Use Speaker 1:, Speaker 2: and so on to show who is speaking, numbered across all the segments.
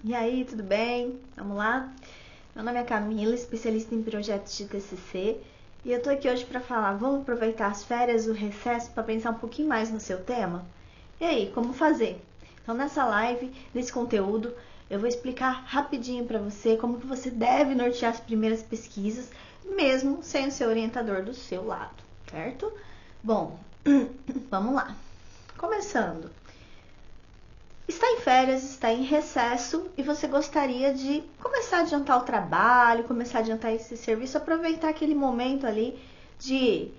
Speaker 1: E aí, tudo bem? Vamos lá? Meu nome é Camila, especialista em projetos de TCC, e eu tô aqui hoje para falar, vamos aproveitar as férias, o recesso, para pensar um pouquinho mais no seu tema? E aí, como fazer? Então, nessa live, nesse conteúdo, eu vou explicar rapidinho para você como que você deve nortear as primeiras pesquisas, mesmo sem o seu orientador do seu lado, certo? Bom, vamos lá. Começando. Está em férias, está em recesso e você gostaria de começar a adiantar o trabalho, começar a adiantar esse serviço, aproveitar aquele momento ali de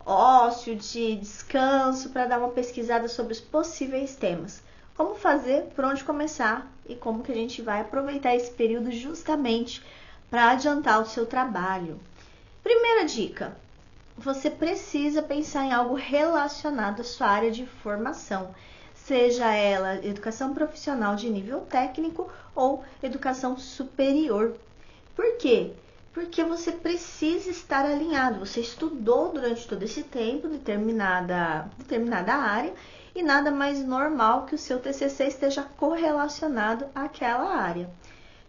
Speaker 1: ócio, de descanso para dar uma pesquisada sobre os possíveis temas. Como fazer, por onde começar e como que a gente vai aproveitar esse período justamente para adiantar o seu trabalho. Primeira dica, você precisa pensar em algo relacionado à sua área de formação, seja ela educação profissional de nível técnico ou educação superior. Por quê? Porque você precisa estar alinhado. Você estudou durante todo esse tempo determinada área e nada mais normal que o seu TCC esteja correlacionado àquela área.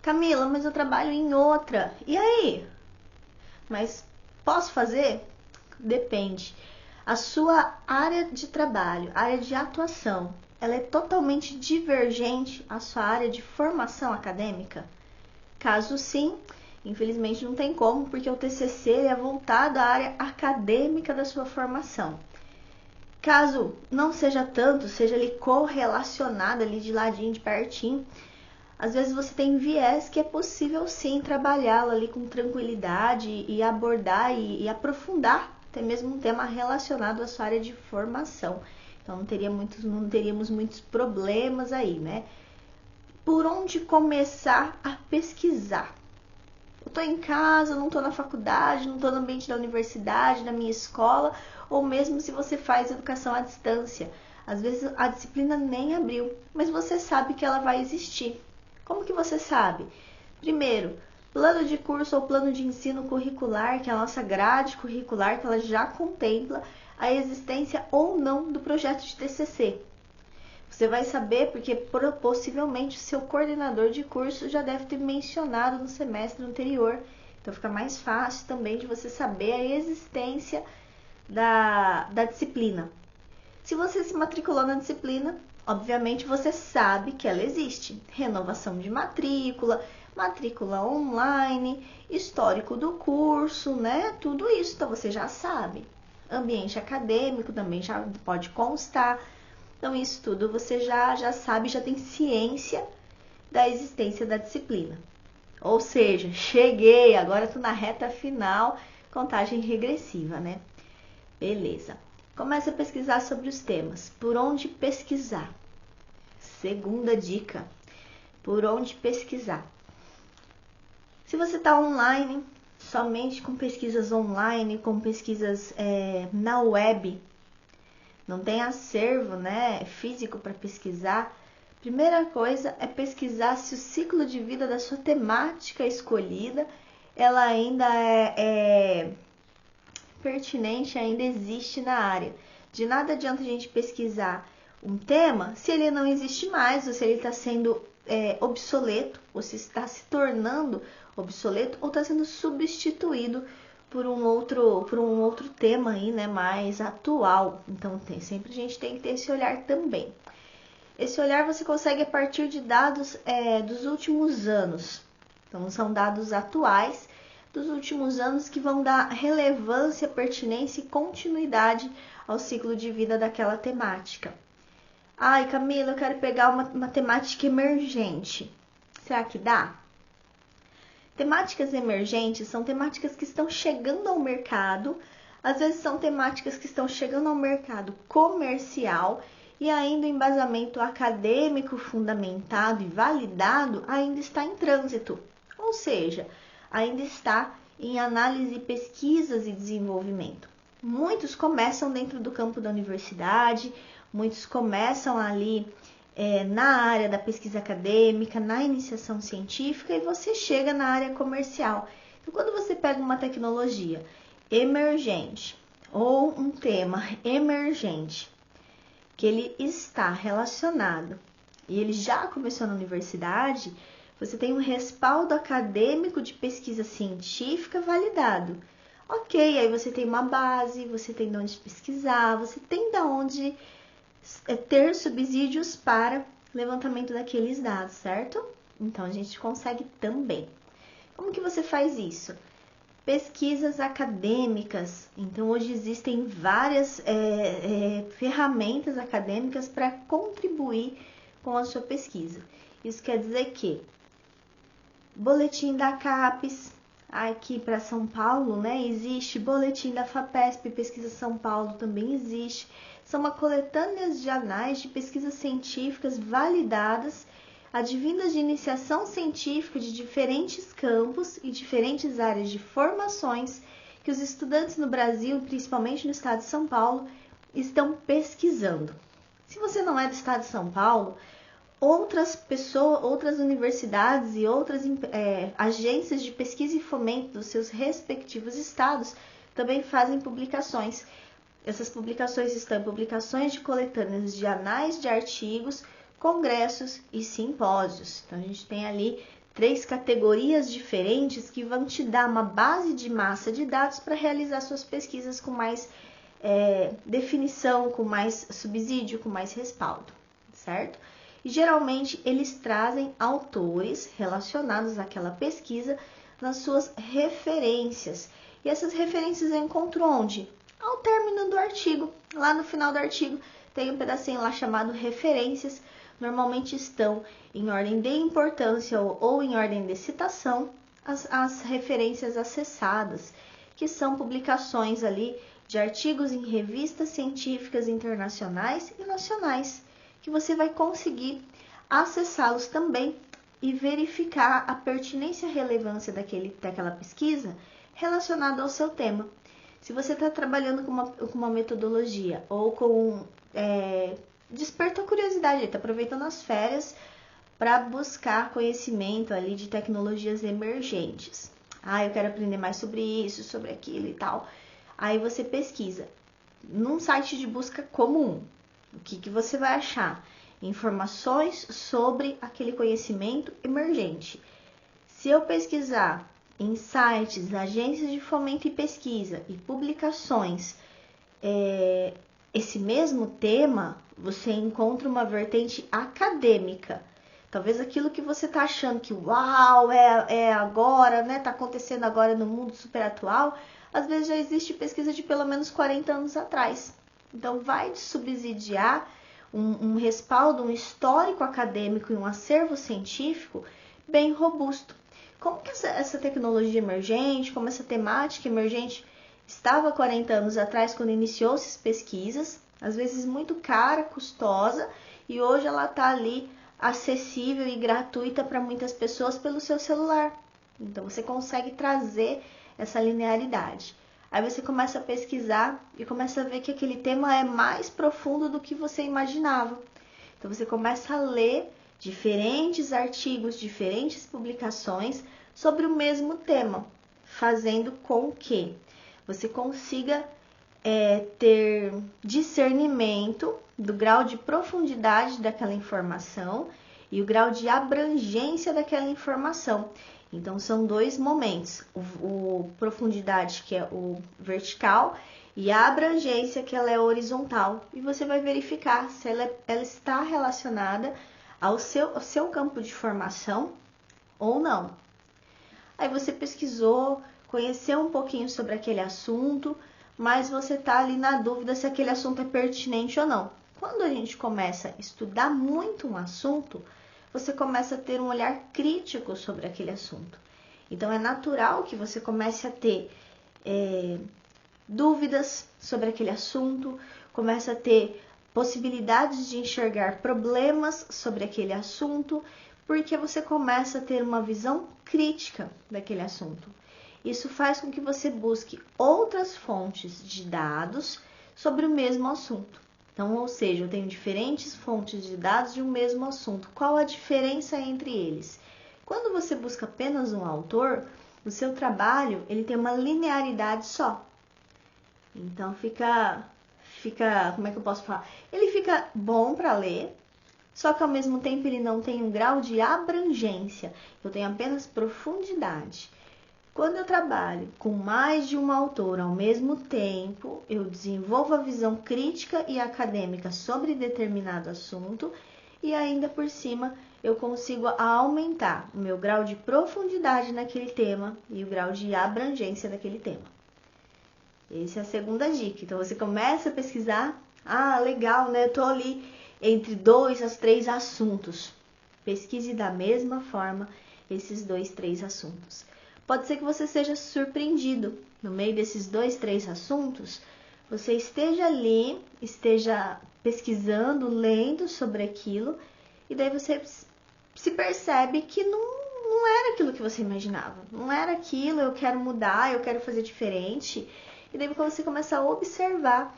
Speaker 1: Camila, mas eu trabalho em outra. E aí? Mas posso fazer? Depende. A sua área de trabalho, área de atuação, ela é totalmente divergente à sua área de formação acadêmica? Caso sim, infelizmente não tem como, porque o TCC é voltado à área acadêmica da sua formação. Caso não seja tanto, seja ali correlacionado ali de ladinho, de pertinho, às vezes você tem viés que é possível sim trabalhá-lo ali com tranquilidade e abordar e aprofundar até mesmo um tema relacionado à sua área de formação. Então não teríamos muitos problemas aí, né? Por onde começar a pesquisar? Eu estou em casa, não estou na faculdade, não estou no ambiente da universidade, na minha escola, ou mesmo se você faz educação à distância. Às vezes a disciplina nem abriu, mas você sabe que ela vai existir. Como que você sabe? Primeiro, plano de curso ou plano de ensino curricular, que é a nossa grade curricular, que ela já contempla a existência ou não do projeto de TCC. Você vai saber porque possivelmente o seu coordenador de curso já deve ter mencionado no semestre anterior. Então fica mais fácil também de você saber a existência da disciplina. Se você se matriculou na disciplina, obviamente você sabe que ela existe. Renovação de matrícula, matrícula online, histórico do curso, né? Tudo isso, então você já sabe. Ambiente acadêmico também já pode constar. Então isso tudo você já sabe, já tem ciência da existência da disciplina. Ou seja, cheguei, agora estou na reta final, contagem regressiva, né? Beleza. Comece a pesquisar sobre os temas. Por onde pesquisar? Segunda dica. Por onde pesquisar? Se você está online, somente com pesquisas online, com pesquisas na web, não tem acervo, né, físico para pesquisar, primeira coisa é pesquisar se o ciclo de vida da sua temática escolhida, ela ainda é pertinente, ainda existe na área. De nada adianta a gente pesquisar um tema se ele não existe mais, ou se ele está sendo obsoleto, ou se está se tornando obsoleto, ou está sendo substituído por um outro tema aí, né, mais atual. Então sempre a gente tem que ter esse olhar também. Esse olhar você consegue a partir de dados dos últimos anos. Então são dados atuais dos últimos anos que vão dar relevância, pertinência e continuidade ao ciclo de vida daquela temática. Ai, Camila, eu quero pegar uma temática emergente. Será que dá? Temáticas emergentes são temáticas que estão chegando ao mercado, às vezes são temáticas que estão chegando ao mercado comercial e ainda o embasamento acadêmico fundamentado e validado ainda está em trânsito, ou seja, ainda está em análise, pesquisas e desenvolvimento. Muitos começam dentro do campo da universidade, muitos começam ali na área da pesquisa acadêmica, na iniciação científica, e você chega na área comercial. Então, quando você pega uma tecnologia emergente ou um tema emergente, que ele está relacionado e ele já começou na universidade, Você tem um respaldo acadêmico de pesquisa científica validado. Ok, aí você tem uma base, você tem de onde pesquisar, você tem de onde ter subsídios para levantamento daqueles dados, certo? Então, a gente consegue também. Como que você faz isso? Pesquisas acadêmicas. Então, hoje existem várias ferramentas acadêmicas para contribuir com a sua pesquisa. Isso quer dizer que boletim da CAPES, aqui para São Paulo, né? Existe boletim da FAPESP, Pesquisa São Paulo também existe. São uma coletânea de anais de pesquisas científicas validadas, advindas de iniciação científica de diferentes campos e diferentes áreas de formações que os estudantes no Brasil, principalmente no estado de São Paulo, estão pesquisando. Se você não é do estado de São Paulo, outras pessoas, outras universidades e outras agências de pesquisa e fomento dos seus respectivos estados também fazem publicações. Essas publicações estão em publicações de coletâneas de anais de artigos, congressos e simpósios. Então, a gente tem ali 3 categorias diferentes que vão te dar uma base de massa de dados para realizar suas pesquisas com mais definição, com mais subsídio, com mais respaldo, certo? E geralmente eles trazem autores relacionados àquela pesquisa nas suas referências. E essas referências eu encontro onde? Ao término do artigo. Lá no final do artigo tem um pedacinho lá chamado referências. Normalmente estão em ordem de importância ou em ordem de citação as referências acessadas, que são publicações ali de artigos em revistas científicas internacionais e nacionais, que você vai conseguir acessá-los também e verificar a pertinência e a relevância daquela pesquisa relacionada ao seu tema. Se você está trabalhando com uma metodologia ou com... desperta a curiosidade, está aproveitando as férias para buscar conhecimento ali de tecnologias emergentes. Eu quero aprender mais sobre isso, sobre aquilo e tal. Aí você pesquisa num site de busca comum. O que você vai achar? Informações sobre aquele conhecimento emergente. Se eu pesquisar em sites, agências de fomento e pesquisa e publicações, esse mesmo tema, você encontra uma vertente acadêmica. Talvez aquilo que você está achando que, uau, é agora, né? Está acontecendo agora no mundo super atual, às vezes já existe pesquisa de pelo menos 40 anos atrás. Então, vai te subsidiar um respaldo, um histórico acadêmico e um acervo científico bem robusto. Como que essa tecnologia emergente, como essa temática emergente estava 40 anos atrás, quando iniciou-se as pesquisas, às vezes muito cara, custosa, e hoje ela está ali acessível e gratuita para muitas pessoas pelo seu celular. Então, você consegue trazer essa linearidade. Aí você começa a pesquisar e começa a ver que aquele tema é mais profundo do que você imaginava. Então, você começa a ler diferentes artigos, diferentes publicações sobre o mesmo tema, fazendo com que você consiga ter discernimento do grau de profundidade daquela informação e o grau de abrangência daquela informação. Então, são 2 momentos, o profundidade, que é o vertical, e a abrangência, que ela é horizontal. E você vai verificar se ela está relacionada ao seu campo de formação ou não. Aí você pesquisou, conheceu um pouquinho sobre aquele assunto, mas você está ali na dúvida se aquele assunto é pertinente ou não. Quando a gente começa a estudar muito um assunto, você começa a ter um olhar crítico sobre aquele assunto. Então, é natural que você comece a ter dúvidas sobre aquele assunto, comece a ter possibilidades de enxergar problemas sobre aquele assunto, porque você começa a ter uma visão crítica daquele assunto. Isso faz com que você busque outras fontes de dados sobre o mesmo assunto. Então, ou seja, eu tenho diferentes fontes de dados de um mesmo assunto. Qual a diferença entre eles? Quando você busca apenas um autor, o seu trabalho ele tem uma linearidade só. Então, fica, como é que eu posso falar? Ele fica bom para ler, só que ao mesmo tempo ele não tem um grau de abrangência, eu tenho apenas profundidade. Quando eu trabalho com mais de um autor ao mesmo tempo, eu desenvolvo a visão crítica e acadêmica sobre determinado assunto e ainda por cima eu consigo aumentar o meu grau de profundidade naquele tema e o grau de abrangência daquele tema. Essa é a segunda dica. Então você começa a pesquisar, legal, né? Eu tô ali entre 2 a 3 assuntos. Pesquise da mesma forma esses 2, 3 assuntos. Pode ser que você seja surpreendido no meio desses 2, 3 assuntos. Você esteja ali, esteja pesquisando, lendo sobre aquilo, e daí você se percebe que não era aquilo que você imaginava. Não era aquilo, eu quero mudar, eu quero fazer diferente. E daí você começa a observar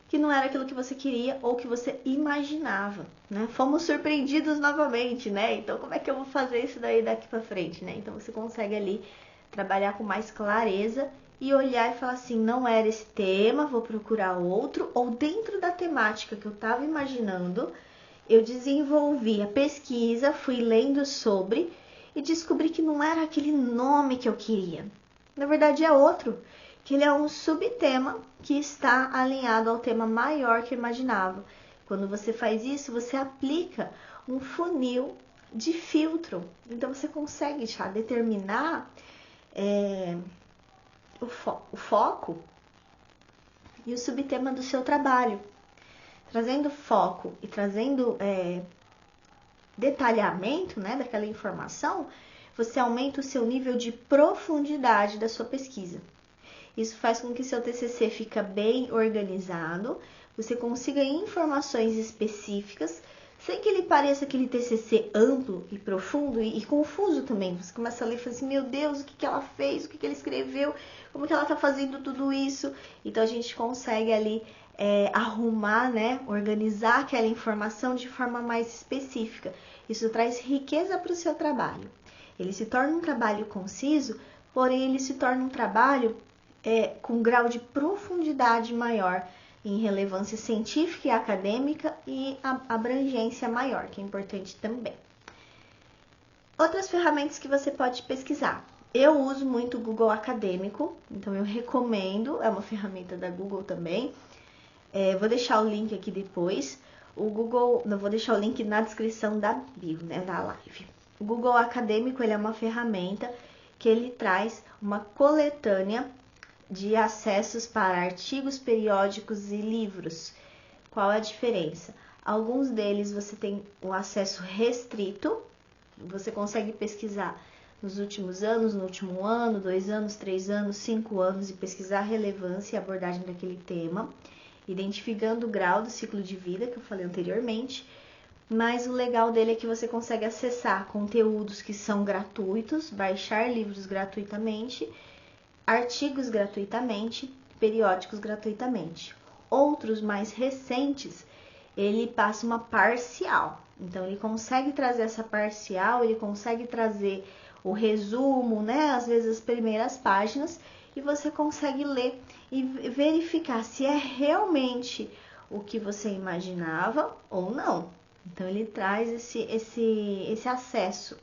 Speaker 1: que não era aquilo que você queria ou que você imaginava, né? Fomos surpreendidos novamente, né? Então, como é que eu vou fazer isso daí daqui pra frente, né? Então, você consegue ali trabalhar com mais clareza e olhar e falar assim, não era esse tema, vou procurar outro, ou dentro da temática que eu estava imaginando, eu desenvolvi a pesquisa, fui lendo sobre e descobri que não era aquele nome que eu queria. Na verdade, é outro, que ele é um subtema que está alinhado ao tema maior que eu imaginava. Quando você faz isso, você aplica um funil de filtro. Então, você consegue já determinar o foco e o subtema do seu trabalho. Trazendo foco e trazendo detalhamento, né, daquela informação, você aumenta o seu nível de profundidade da sua pesquisa. Isso faz com que seu TCC fique bem organizado, você consiga informações específicas, sem que ele pareça aquele TCC amplo e profundo e confuso também. Você começa a ler e fala assim, meu Deus, o que ela fez, o que ela escreveu, como que ela está fazendo tudo isso? Então, a gente consegue ali arrumar, né, organizar aquela informação de forma mais específica. Isso traz riqueza para o seu trabalho. Ele se torna um trabalho conciso, porém ele se torna um trabalho com um grau de profundidade maior em relevância científica e acadêmica e abrangência maior, que é importante também. Outras ferramentas que você pode pesquisar. Eu uso muito o Google Acadêmico, então eu recomendo, é uma ferramenta da Google também. Vou deixar o link aqui depois. O Google, não vou deixar o link na descrição da bio, né, da live. O Google Acadêmico, ele é uma ferramenta que ele traz uma coletânea de acessos para artigos periódicos e livros. Qual a diferença? Alguns deles você tem o acesso restrito, você consegue pesquisar nos últimos anos, no último ano, 2 anos, 3 anos, 5 anos e pesquisar a relevância e a abordagem daquele tema, identificando o grau do ciclo de vida que eu falei anteriormente. Mas o legal dele é que você consegue acessar conteúdos que são gratuitos, baixar livros gratuitamente, artigos gratuitamente, periódicos gratuitamente. Outros mais recentes, ele passa uma parcial. Então, ele consegue trazer essa parcial, ele consegue trazer o resumo, né? Às vezes as primeiras páginas, e você consegue ler e verificar se é realmente o que você imaginava ou não. Então, ele traz esse acesso.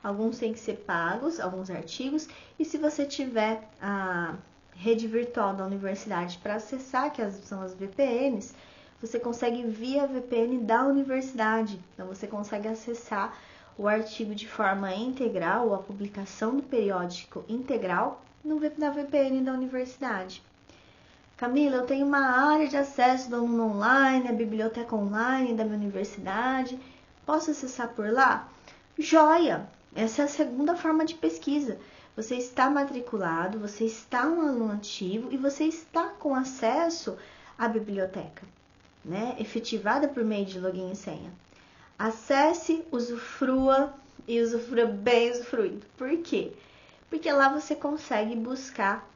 Speaker 1: Alguns têm que ser pagos, alguns artigos, e se você tiver a rede virtual da universidade para acessar, que são as VPNs, você consegue via VPN da universidade. Então, você consegue acessar o artigo de forma integral, ou a publicação do periódico integral, na VPN da universidade. Camila, eu tenho uma área de acesso do aluno online, a biblioteca online da minha universidade. Posso acessar por lá? Joia! Essa é a segunda forma de pesquisa. Você está matriculado, você está um aluno ativo e você está com acesso à biblioteca, né? Efetivada por meio de login e senha. Acesse, usufrua e usufrua bem usufruído. Por quê? Porque lá você consegue buscar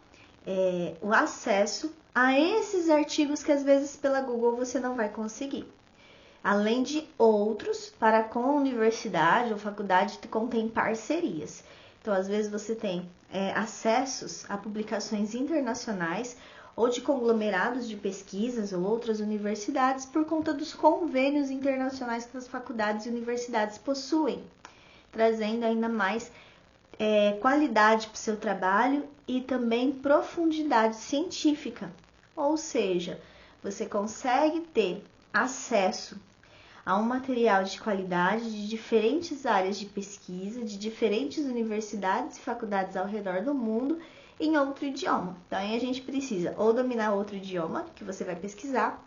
Speaker 1: o acesso a esses artigos que às vezes pela Google você não vai conseguir. Além de outros, para com a universidade ou faculdade que contém parcerias. Então, às vezes você tem acessos a publicações internacionais ou de conglomerados de pesquisas ou outras universidades por conta dos convênios internacionais que as faculdades e universidades possuem, trazendo ainda mais qualidade para o seu trabalho e também profundidade científica. Ou seja, você consegue ter acesso a um material de qualidade de diferentes áreas de pesquisa, de diferentes universidades e faculdades ao redor do mundo, em outro idioma. Então, aí a gente precisa ou dominar outro idioma que você vai pesquisar,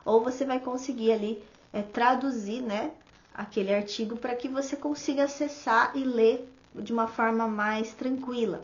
Speaker 1: ou você vai conseguir ali traduzir, né, aquele artigo para que você consiga acessar e ler de uma forma mais tranquila.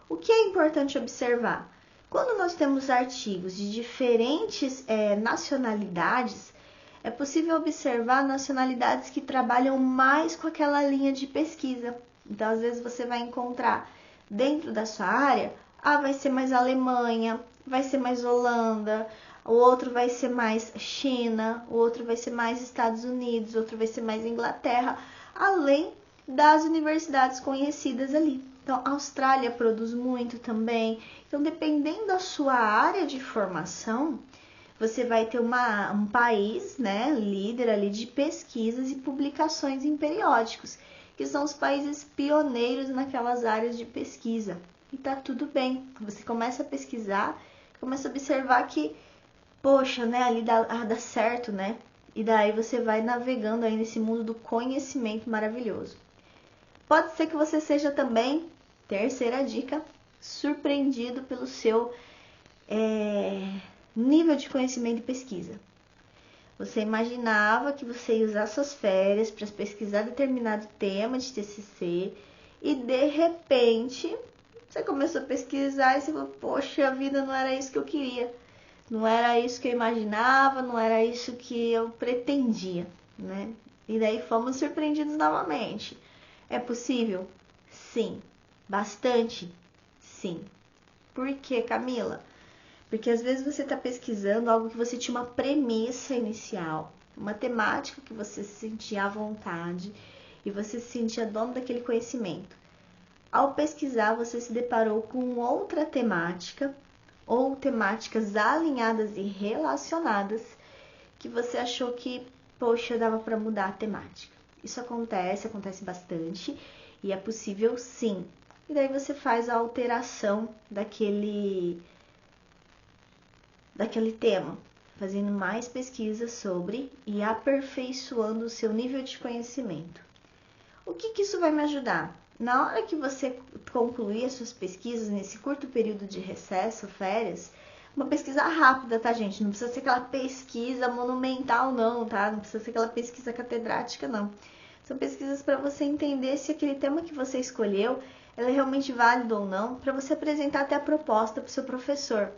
Speaker 1: O que é importante observar? Quando nós temos artigos de diferentes nacionalidades, é possível observar nacionalidades que trabalham mais com aquela linha de pesquisa. Então, às vezes você vai encontrar dentro da sua área, vai ser mais Alemanha, vai ser mais Holanda, o outro vai ser mais China, o outro vai ser mais Estados Unidos, o outro vai ser mais Inglaterra, além das universidades conhecidas ali. Então, a Austrália produz muito também. Então, dependendo da sua área de formação, você vai ter um país, né, líder ali de pesquisas e publicações em periódicos, que são os países pioneiros naquelas áreas de pesquisa. E tá tudo bem. Você começa a pesquisar, começa a observar que, poxa, né, ali dá certo, né? E daí você vai navegando aí nesse mundo do conhecimento maravilhoso. Pode ser que você seja também, terceira dica, surpreendido pelo seu nível de conhecimento e pesquisa. Você imaginava que você ia usar suas férias para pesquisar determinado tema de TCC e de repente você começou a pesquisar e você falou, poxa, a vida não era isso que eu queria, não era isso que eu imaginava, não era isso que eu pretendia, né? E daí fomos surpreendidos novamente. É possível? Sim. Bastante? Sim. Por quê, Camila? Porque às vezes você está pesquisando algo que você tinha uma premissa inicial, uma temática que você se sentia à vontade e você se sentia dono daquele conhecimento. Ao pesquisar, você se deparou com outra temática ou temáticas alinhadas e relacionadas que você achou que, poxa, dava para mudar a temática. Isso acontece bastante e é possível sim. E daí você faz a alteração daquele tema, fazendo mais pesquisas sobre e aperfeiçoando o seu nível de conhecimento. O que isso vai me ajudar? Na hora que você concluir as suas pesquisas nesse curto período de recesso, férias, uma pesquisa rápida, tá, gente? Não precisa ser aquela pesquisa monumental, não, tá? Não precisa ser aquela pesquisa catedrática, não. São pesquisas para você entender se aquele tema que você escolheu é realmente válido ou não, para você apresentar até a proposta para o seu professor.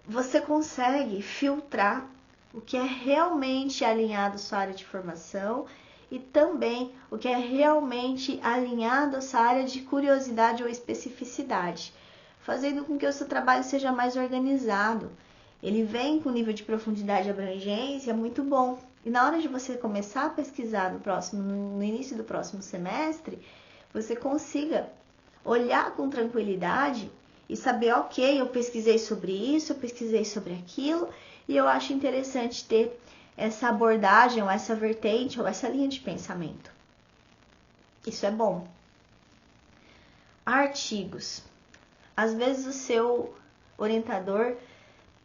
Speaker 1: Você consegue filtrar o que é realmente alinhado à sua área de formação e também o que é realmente alinhado à sua área de curiosidade ou especificidade, fazendo com que o seu trabalho seja mais organizado. Ele vem com nível de profundidade e abrangência muito bom. E na hora de você começar a pesquisar no início do próximo semestre, você consiga olhar com tranquilidade e saber, ok, eu pesquisei sobre isso, eu pesquisei sobre aquilo, e eu acho interessante ter essa abordagem, ou essa vertente, ou essa linha de pensamento. Isso é bom. Artigos. Às vezes o seu orientador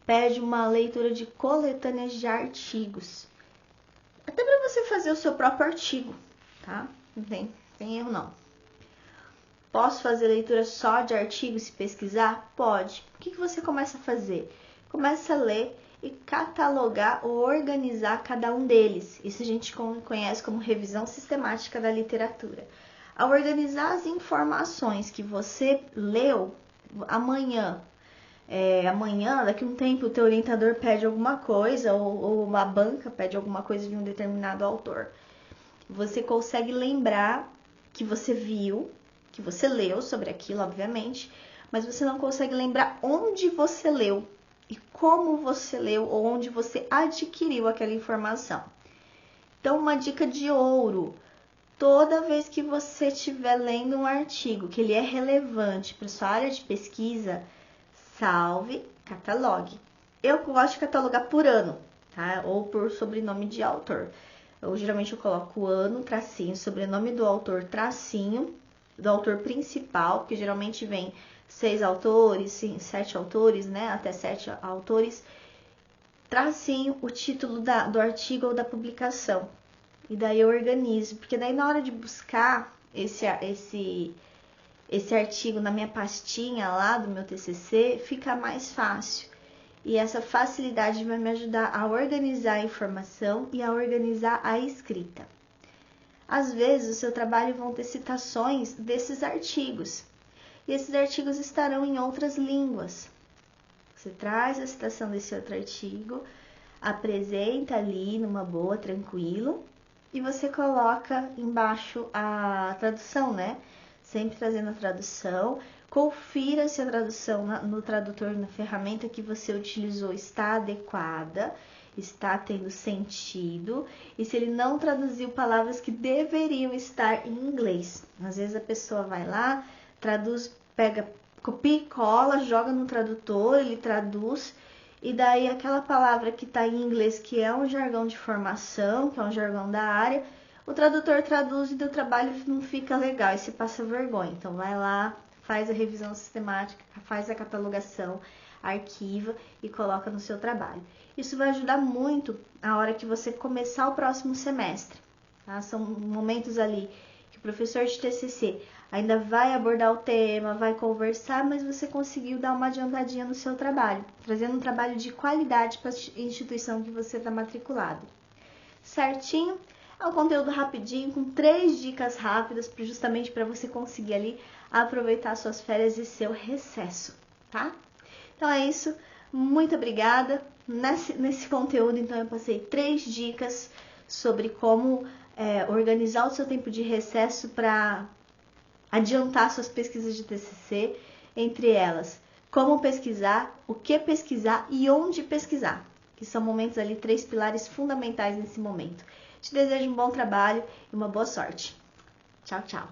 Speaker 1: pede uma leitura de coletâneas de artigos. Até para você fazer o seu próprio artigo, tá? Não tem erro não. Posso fazer leitura só de artigos e pesquisar? Pode. O que você começa a fazer? Começa a ler e catalogar ou organizar cada um deles. Isso a gente conhece como revisão sistemática da literatura. Ao organizar as informações que você leu, amanhã, daqui a um tempo, o teu orientador pede alguma coisa ou uma banca pede alguma coisa de um determinado autor. Você consegue lembrar que você viu, que você leu sobre aquilo, obviamente, mas você não consegue lembrar onde você leu e como você leu ou onde você adquiriu aquela informação. Então, uma dica de ouro: toda vez que você estiver lendo um artigo que ele é relevante para sua área de pesquisa, salve, catalogue. Eu gosto de catalogar por ano, tá? Ou por sobrenome de autor. Geralmente eu coloco o ano, tracinho, sobrenome do autor, tracinho, do autor principal, porque geralmente vem 6 autores, 7 autores, né? Até 7 autores. Tracinho, o título do artigo ou da publicação. E daí eu organizo, porque daí na hora de buscar esse artigo na minha pastinha lá do meu TCC, fica mais fácil. E essa facilidade vai me ajudar a organizar a informação e a organizar a escrita. Às vezes, o seu trabalho vão ter citações desses artigos. E esses artigos estarão em outras línguas. Você traz a citação desse outro artigo, apresenta ali numa boa, tranquilo, e você coloca embaixo a tradução, né? Sempre trazendo a tradução. Confira se a tradução no tradutor, na ferramenta que você utilizou, está adequada, está tendo sentido, e se ele não traduziu palavras que deveriam estar em inglês. Às vezes a pessoa vai lá, traduz, pega, copia e cola, joga no tradutor, ele traduz, e daí aquela palavra que está em inglês, que é um jargão de formação, que é um jargão da área, o tradutor traduz e o trabalho não fica legal, e você passa vergonha. Então vai lá, faz a revisão sistemática, faz a catalogação, arquiva e coloca no seu trabalho. Isso vai ajudar muito a hora que você começar o próximo semestre. Tá? São momentos ali que o professor de TCC ainda vai abordar o tema, vai conversar, mas você conseguiu dar uma adiantadinha no seu trabalho, trazendo um trabalho de qualidade para a instituição que você está matriculado. Certinho? É um conteúdo rapidinho, com 3 dicas rápidas, justamente para você conseguir ali aproveitar suas férias e seu recesso, tá? Então é isso, muito obrigada. Nesse conteúdo, então, eu passei 3 dicas sobre como organizar o seu tempo de recesso para adiantar suas pesquisas de TCC, entre elas, como pesquisar, o que pesquisar e onde pesquisar, que são momentos ali, 3 pilares fundamentais nesse momento. Te desejo um bom trabalho e uma boa sorte. Tchau, tchau.